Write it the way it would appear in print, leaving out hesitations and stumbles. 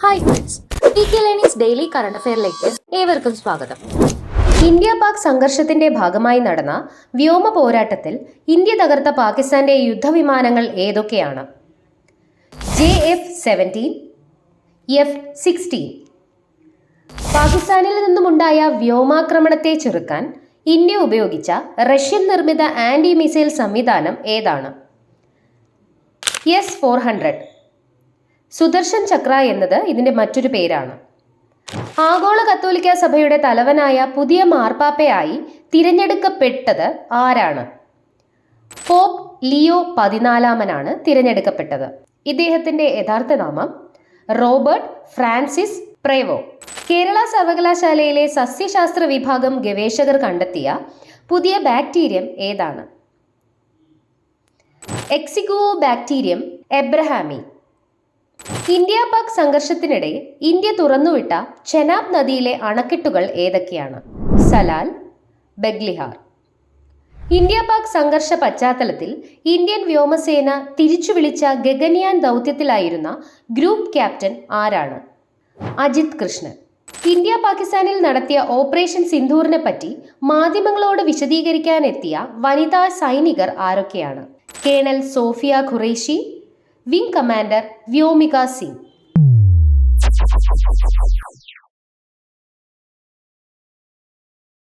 Hi friends, daily current അഫെയറിലേക്ക് ഏവർക്കും സ്വാഗതം. India Pak സംഘർഷത്തിന്റെ ഭാഗമായി നടന്ന വ്യോമ പോരാട്ടത്തിൽ ഇന്ത്യ തകർത്ത പാകിസ്ഥാന്റെ യുദ്ധവിമാനങ്ങൾ ഏതൊക്കെയാണ്? JF-17, F-16. പാകിസ്ഥാനിൽ നിന്നുമുണ്ടായ വ്യോമാക്രമണത്തെ ചെറുക്കാൻ ഇന്ത്യ ഉപയോഗിച്ച റഷ്യൻ നിർമ്മിത ആന്റി മിസൈൽ സംവിധാനം ഏതാണ്? S-400. സുദർശൻ ചക്ര എന്നത് ഇതിന്റെ മറ്റൊരു പേരാണ്. ആഗോള കത്തോലിക്ക സഭയുടെ തലവനായ പുതിയ മാർപ്പാപ്പയായി തിരഞ്ഞെടുക്കപ്പെട്ടത് ആരാണ്? പോപ്പ് ലിയോ 14 തിരഞ്ഞെടുക്കപ്പെട്ടത്. ഇദ്ദേഹത്തിന്റെ യഥാർത്ഥ നാമം റോബർട്ട് ഫ്രാൻസിസ് പ്രേവോ. കേരള സർവകലാശാലയിലെ സസ്യശാസ്ത്ര വിഭാഗം ഗവേഷകർ കണ്ടെത്തിയ പുതിയ ബാക്ടീരിയം ഏതാണ്? എക്സിഗുവോബാക്ടീരിയം എബ്രഹാമി. ഇന്ത്യ പാക് സംഘർഷത്തിനിടെ ഇന്ത്യ തുറന്നുവിട്ട ചെനാബ് നദിയിലെ അണക്കെട്ടുകൾ ഏതൊക്കെയാണ്? സലാൽ, ബഗ്ലിഹാർ. ഇന്ത്യ പാക് സംഘർഷ പശ്ചാത്തലത്തിൽ ഇന്ത്യൻ വ്യോമസേന തിരിച്ചുവിളിച്ച ഗഗൻയാൻ ദൗത്യത്തിലായിരുന്ന ഗ്രൂപ്പ് ക്യാപ്റ്റൻ ആരാണ്? അജിത് കൃഷ്ണൻ. ഇന്ത്യ പാകിസ്ഥാനിൽ നടത്തിയ ഓപ്പറേഷൻ സിന്ദൂറിനെ പറ്റി മാധ്യമങ്ങളോട് വിശദീകരിക്കാനെത്തിയ വനിതാ സൈനികർ ആരൊക്കെയാണ്? Colonel Sofiya Qureshi, wing commander Vyomika Singh.